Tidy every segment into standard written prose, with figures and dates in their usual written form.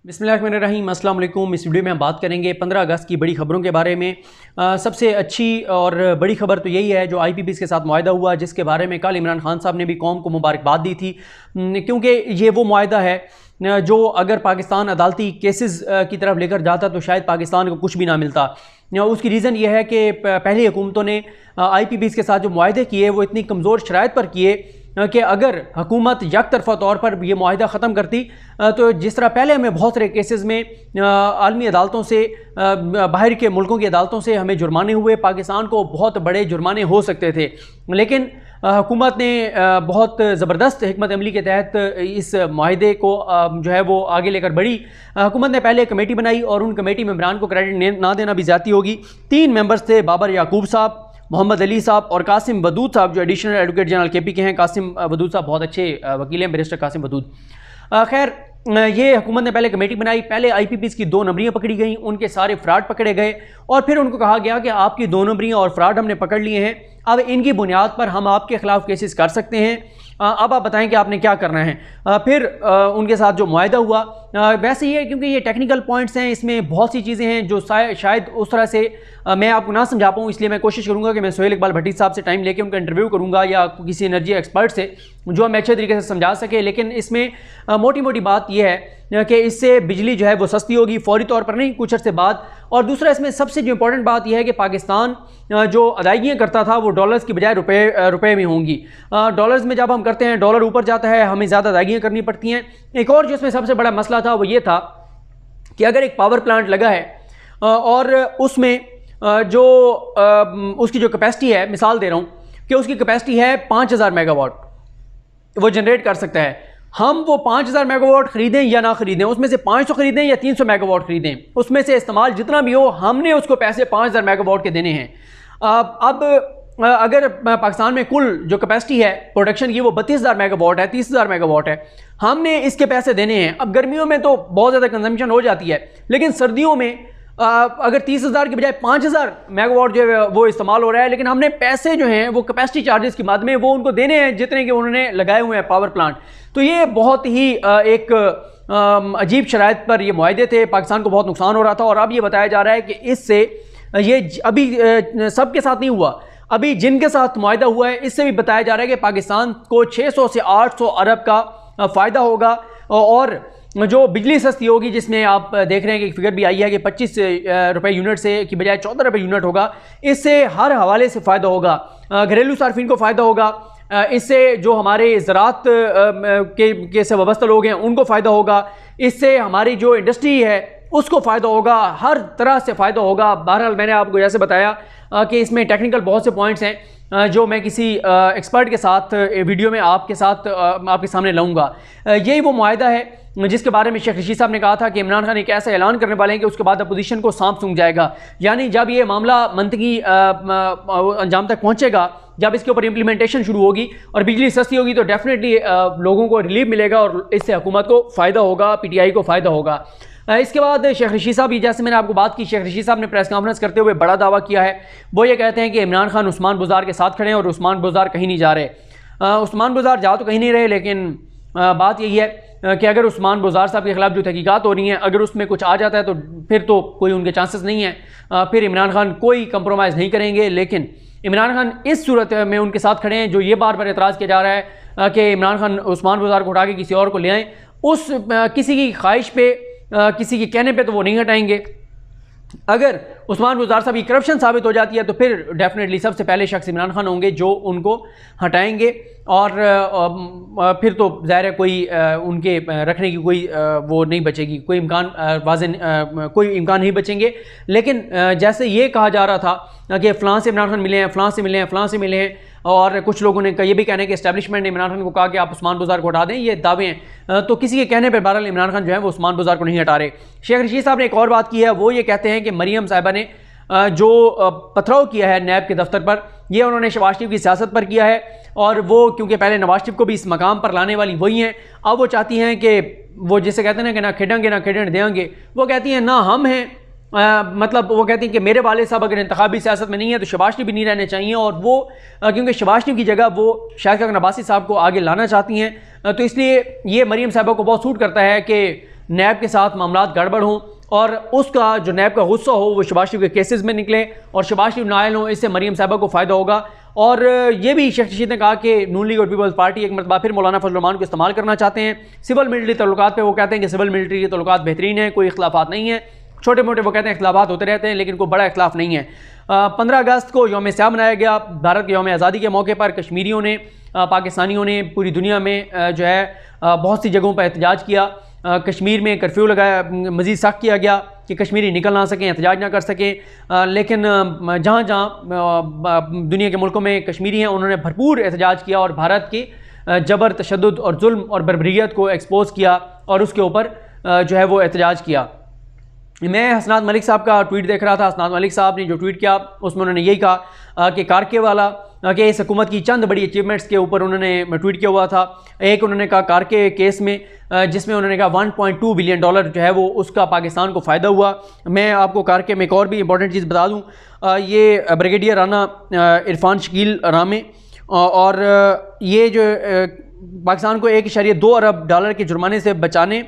बिस्मिल्लाहिर्रहमानिर्रहीम, अस्सलाम वालेकुम। इस वीडियो में हम बात करेंगे 15 अगस्त की बड़ी खबरों के बारे में। सबसे अच्छी और बड़ी खबर तो यही है जो IPPs के साथ मुआहदा हुआ, जिसके बारे में कल इमरान खान साहब ने भी कौम को मुबारकबाद दी थी, क्योंकि ये वो मुआहदा है जो अगर पाकिस्तान अदालती केसेस की तरफ लेकर जाता तो शायद पाकिस्तान को कुछ भी ना मिलता। उसकी रीज़न ये है कि पहली हुकूमतों ने IPPs के साथ जो मुआहदे किए वो इतनी कमज़ोर शराइत पर किए कि अगर हुकूमत यक तरफ़ा तौर पर ये मुआहदा ख़त्म करती तो जिस तरह पहले हमें बहुत सारे केसेस में आलमी अदालतों से, बाहर के मुल्कों की अदालतों से हमें जुर्माने हुए, पाकिस्तान को बहुत बड़े जुर्माने हो सकते थे, लेकिन हुकूमत ने बहुत ज़बरदस्त हिकमत अमली के तहत इस मुआहदे को जो है वो आगे लेकर बढ़ी। हुकूमत ने पहले कमेटी बनाई और उन कमेटी मेंबरान को क्रेडिट ना देना भी ज़्यादती होगी। 3 मेंबर्स थे, बाबर याकूब साहब, मोहम्मद अली साहब और कासिम वदूद साहब, जो एडिशनल एडवोकेट जनरल KP के हैं। कासिम वदूद साहब बहुत अच्छे वकील हैं, बैरिस्टर कासिम वदूद। खैर, ये हुकूमत ने पहले कमेटी बनाई, पहले IPPs की 2 नंबरियाँ पकड़ी गई, उनके सारे फ्रॉड पकड़े गए और फिर उनको कहा गया कि आपकी 2 नंबरियाँ और फ्रॉड हमने पकड़ लिए हैं, अब इनकी बुनियाद पर हम आपके खिलाफ केसेस कर सकते हैं, अब आप बताएं कि आपने क्या करना है। फिर उनके साथ जो मुआहदा हुआ, वैसे ही है क्योंकि ये टेक्निकल पॉइंट्स हैं, इसमें बहुत सी चीज़ें हैं जो शायद उस तरह से मैं आपको ना समझा पाऊँ, इसलिए मैं कोशिश करूँगा कि मैं सोहेल इकबाल भट्टी साहब से टाइम लेके उनका इंटरव्यू करूँगा या किसी एनर्जी एक्सपर्ट से जो हमें अच्छे तरीके से समझा सके। लेकिन इसमें मोटी मोटी बात यह है कि इससे बिजली जो है वो सस्ती होगी, फौरी तौर पर नहीं, कुछ अर्से बाद। और दूसरा इसमें सबसे जो इंपॉर्टेंट बात यह है कि पाकिस्तान जो अदायगियाँ करता था वो डॉलर्स की बजाय रुपए में होंगी। डॉलर्स में जब हम करते हैं, डॉलर ऊपर जाता है, हमें ज़्यादा अदायगियाँ करनी पड़ती हैं। एक और जो इसमें सबसे बड़ा मसला था वो ये था कि अगर एक पावर प्लांट लगा है और उसमें जो उसकी जो कैपेसिटी है, मिसाल दे रहा हूँ कि उसकी कैपेसिटी है 5000 मेगावाट, वो जनरेट कर सकता है। हम वो 5000 मेगावाट खरीदें या ना खरीदें, उसमें से 500 खरीदें या 300 मेगावाट खरीदें, उसमें से इस्तेमाल जितना भी हो हमने उसको पैसे 5000 मेगावाट के देने हैं। अब अगर पाकिस्तान में कुल जो कैपेसिटी है प्रोडक्शन की वो 32000 मेगावाट है, 30000 मेगावाट है, हमने इसके पैसे देने हैं। अब गर्मियों में तो बहुत ज़्यादा कंजम्पशन हो जाती है, लेकिन सर्दियों में अगर 30000 की बजाय 5000 मेगावाट जो है वो इस्तेमाल हो रहा है, लेकिन हमने पैसे जो हैं वो कैपेसिटी चार्जेस की मद में वो उनको देने हैं जितने कि उन्होंने लगाए हुए हैं पावर प्लांट। तो ये बहुत ही एक अजीब शराइत पर ये मुआहदे थे, पाकिस्तान को बहुत नुकसान हो रहा था। और अब ये बताया जा रहा है कि इससे ये अभी सबके साथ नहीं हुआ, अभी जिनके साथ मुआहदा हुआ है इससे भी बताया जा रहा है कि पाकिस्तान को 600 से 800 अरब का फ़ायदा होगा। और जो बिजली सस्ती होगी, जिसमें आप देख रहे हैं कि फिगर भी आई है कि 25 रुपये यूनिट से की बजाय 14 रुपये यूनिट होगा, इससे हर हवाले से फ़ायदा होगा। घरेलू सार्फिन को फ़ायदा होगा, इससे जो हमारे ज़राअत के से वाबस्ता लोग हैं उनको फ़ायदा होगा, इससे हमारी जो इंडस्ट्री है उसको फ़ायदा होगा, हर तरह से फ़ायदा होगा। बहरहाल मैंने आपको जैसे बताया कि इसमें टेक्निकल बहुत से पॉइंट्स हैं जो मैं किसी एक्सपर्ट के साथ वीडियो में आपके सामने लाऊंगा। यही वो मुआहदा है जिसके बारे में शेख रशीद साहब ने कहा था कि इमरान खान एक ऐसा ऐलान करने वाले हैं कि उसके बाद अपोजिशन को सांप सूंघ जाएगा। यानी जब ये मामला मंतकी अंजाम तक पहुँचेगा, जब इसके ऊपर इम्प्लीमेंटेशन शुरू होगी और बिजली सस्ती होगी तो डेफिनेटली लोगों को रिलीफ मिलेगा और इससे हुकूमत को फ़ायदा होगा, PTI को फ़ायदा होगा। इसके बाद शेख रशीद साहब, जैसे मैंने आपको बात की, शेख रशीद साहब ने प्रेस कॉन्फ्रेंस करते हुए बड़ा दावा किया है। वो ये कहते हैं कि इमरान खान उस्मान बुज़दार के साथ खड़े हैं और उस्मान बुज़दार कहीं नहीं जा रहे। उस्मान बुज़दार जा तो कहीं नहीं रहे, लेकिन बात यही है कि अगर उस्मान बुज़दार साहब के खिलाफ जो तहकीकात हो रही हैं, अगर उसमें कुछ आ जाता है तो फिर तो कोई उनके चांसेस नहीं है, फिर इमरान खान कोई कंप्रोमाइज़ नहीं करेंगे। लेकिन इमरान खान इस सूरत में उनके साथ खड़े हैं जो ये बार बार एतराज़ किया जा रहा है कि इमरान खान उस्मान बुज़दार को उठा के किसी और को ले आएँ। उस किसी की ख्वाहिश पे, किसी के कहने पे तो वो नहीं हटाएंगे। अगर उस्मान बुज़दार साहब की करप्शन साबित हो जाती है तो फिर डेफिनेटली सबसे पहले शख्स इमरान खान होंगे जो उनको हटाएंगे और फिर तो ज़ाहिर है कोई उनके रखने की कोई वो नहीं बचेगी, कोई इम्कान कोई इम्कान नहीं बचेंगे। लेकिन जैसे ये कहा जा रहा था कि फ़लाँ से इमरान खान मिले हैं, फ़लाँ से मिले हैं, फ़लाँ से मिले हैं, और कुछ लोगों ने ये भी कहना है कि एस्टैब्लिशमेंट ने इमरान खान को कहा कि आप उस्मान बुज़दार को हटा दें, ये दावे हैं। तो किसी के कहने पर बहरहाल इमरान खान जो है वो उस्मान बुज़दार को नहीं हटा रहे। शेख रशीद साहब ने एक और बात की है, वो ये कहते हैं कि मरियम साहिबा ने जो पथराव किया है नैब के दफ्तर पर, ये उन्होंने शहबाज शरीफ की सियासत पर किया है। और वो क्योंकि पहले नवाज शरीफ को भी इस मकाम पर लाने वाली वही हैं, अब वो चाहती हैं कि वो जिसे कहते हैं ना कि ना खेडेंगे ना खेडन देंगे, वो कहती हैं ना हम हैं मतलब वो कहती हैं कि मेरे वाले साहब अगर इंतखाबी सियासत में नहीं है तो शहबाज शरीफ भी नहीं रहने चाहिए, और वो क्योंकि शहबाज शरीफ की जगह वो शाहिद खान अब्बासी साहब को आगे लाना चाहती हैं, तो इसलिए ये मरीम साहबा को बहुत सूट करता है कि नैब के साथ मामला गड़बड़ हों और उसका जो नैब का गुस्सा हो वो शहबाज शरीफ के केसेस में निकले और शहबाज शरीफ नायल हो, इससे मरीम साहिबा को फ़ायदा होगा। और ये भी शेख रशीद ने कहा कि नून लीग और पीपल्स पार्टी एक मरतबा फिर मौलाना फजल रहमान को इस्तेमाल करना चाहते हैं सिविल मिलिट्री तल्लुकात पे। वो कहते हैं कि सिविल मिलिट्री के तल्लुकात बेहतरीन है, कोई इख्लाफात नहीं है, छोटे मोटे वो कहते हैं इख्लाफात होते रहते हैं लेकिन कोई बड़ा इख्लाफ नहीं है। 15 अगस्त को यौम स्याह मनाया गया। भारत के यौम आज़ादी के मौके पर कश्मीरियों ने, पाकिस्तानियों ने पूरी दुनिया में जो है बहुत सी जगहों पर एहतजाज किया। कश्मीर में कर्फ्यू लगाया, मज़ीद सख्त किया गया कि कश्मीरी निकल ना सकें, एहतजाज ना कर सकें। लेकिन जहाँ जहाँ दुनिया के मुल्कों में कश्मीरी हैं उन्होंने भरपूर एहतजाज किया और भारत की जबर, तशद्दुद और जुल्म और बर्बरियत को एक्सपोज़ किया और उसके ऊपर जो है वो एहतजाज किया। मैं हसनात मलिक साहब का ट्वीट देख रहा था। हसनात मलिक साहब ने जो ट्वीट किया उसमें उन्होंने यही कहा कि कारके वाला कि इस हुकूमत की चंद बड़ी अचीवमेंट्स के ऊपर उन्होंने ट्वीट किया हुआ था। एक उन्होंने कहा कारके केस में, जिसमें उन्होंने कहा $1.2 बिलियन जो है वो उसका पाकिस्तान को फ़ायदा हुआ। मैं आपको कारके में एक और भी इंपॉर्टेंट चीज़ बता दूँ, ये ब्रिगेडियर राना इरफान शकील रामे और ये जो पाकिस्तान को $1.2 अरब के जुर्माने से बचाने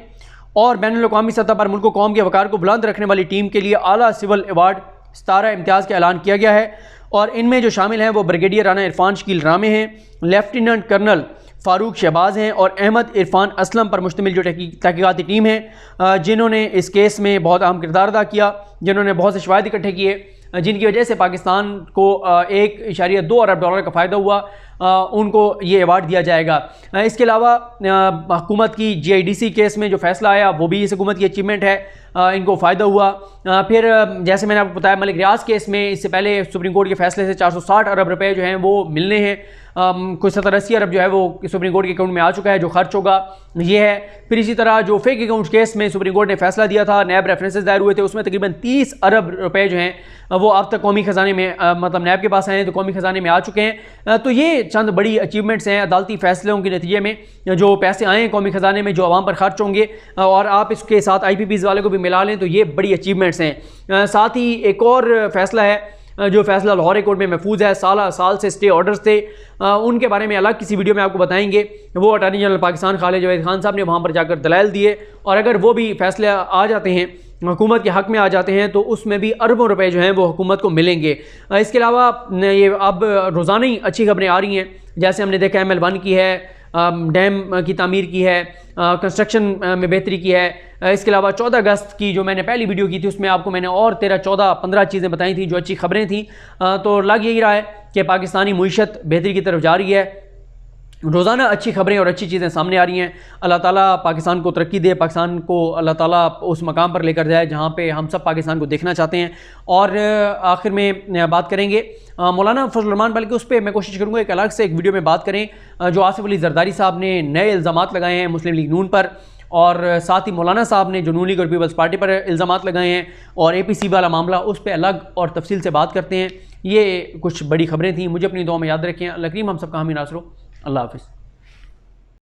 और बैनुल-अक़वामी सतह पर मुल्क कौम के वक़ार को बुलंद रखने वाली टीम के लिए आला सिविल अवार्ड 17 इम्तियाज़ का ऐलान किया गया है। और इनमें जो शामिल हैं वो ब्रिगेडियर राना इरफान शकील रामे हैं, लेफ्टिनेंट कर्नल फ़ारूक शहबाज हैं और अहमद इरफान असलम पर मुश्तमिल जो तहक़ीक़ाती टीम है जिन्होंने इस केस में बहुत अहम किरदार अदा किया, जिन्होंने बहुत से शवाहिद इकट्ठे किए, जिनकी वजह से पाकिस्तान को $1.2 अरब का फ़ायदा हुआ, उनको ये अवार्ड दिया जाएगा। इसके अलावा हुकूमत की GIDC केस में जो फ़ैसला आया वो भी इस हुकूमत की अचीवमेंट है, इनको फ़ायदा हुआ। फिर जैसे मैंने आपको बताया मलिक रियाज केस में इससे पहले सुप्रीम कोर्ट के फ़ैसले से 460 अरब रुपए जो हैं वो मिलने हैं। कुछ 70-80 अरब जो है वो सुप्रीम कोर्ट के अकाउंट में आ चुका है जो खर्च होगा ये है। फिर इसी तरह जो फेक अकाउंट केस में सुप्रीम कोर्ट ने फैसला दिया था, नैब रेफरेंसेस दायर हुए थे, उसमें तकरीबन 30 अरब रुपए जो हैं वो अब तक कौमी ख़जाने में मतलब नैब के पास आए हैं तो कौमी ख़जाने में आ चुके हैं। तो ये चंद बड़ी अचीवमेंट्स हैं अदालती फ़ैसलों के नतीजे में जो पैसे आए हैं कौमी ख़जाने में जो आवाम पर खर्च होंगे और आप इसके साथ IPPs वाले को भी मिला लें तो ये बड़ी अचीवमेंट्स हैं। साथ ही एक और फ़ैसला है जो फैसला लाहौर हाई कोर्ट में महफूज है, साल से स्टे ऑर्डर्स थे, उनके बारे में अलग किसी वीडियो में आपको बताएंगे। वो अटॉर्नी जनरल पाकिस्तान खालिद जवेद खान साहब ने वहाँ पर जाकर दलाइल दिए और अगर वो भी फैसले आ जाते हैं हुकूमत के हक़ में आ जाते हैं तो उसमें भी अरबों रुपए जो हैं वो हुकूमत को मिलेंगे। इसके अलावा ये अब रोज़ाना ही अच्छी खबरें आ रही हैं, जैसे हमने देखा ML1 की है, डैम की तामीर की है, कंस्ट्रक्शन में बेहतरी की है। इसके अलावा 14 अगस्त की जो मैंने पहली वीडियो की थी उसमें आपको मैंने और 13, 14, 15 चीज़ें बताई थी जो अच्छी खबरें थी। तो लग यही रहा है कि पाकिस्तानी मुईशत बेहतरी की तरफ जा रही है, रोज़ाना अच्छी खबरें और अच्छी चीज़ें सामने आ रही हैं। अल्लाह ताला पाकिस्तान को तरक्की दे, पाकिस्तान को अल्लाह ताला उस मकाम पर लेकर जाए जहाँ पे हम सब पाकिस्तान को देखना चाहते हैं। और आखिर में बात करेंगे मौलाना फजल रहमान, बल्कि उस पर मैं कोशिश करूँगा एक अलग से एक वीडियो में बात करें जो आसिफ अली जरदारी साहब ने नए इल्ज़ामात लगाए हैं मुस्लिम लीग नून पर, और साथ ही मौलाना साहब ने जो नून लीग और पीपल्स पार्टी पर इल्ज़ामात लगाए हैं और APC वाला मामला उस पर अलग और तफसील से बात करते हैं। ये कुछ बड़ी खबरें थी, मुझे अपनी दुआ में याद रखें। अल्लाह करीम हम सब का हामी नासरो। अल्लाह हाफ़िज़।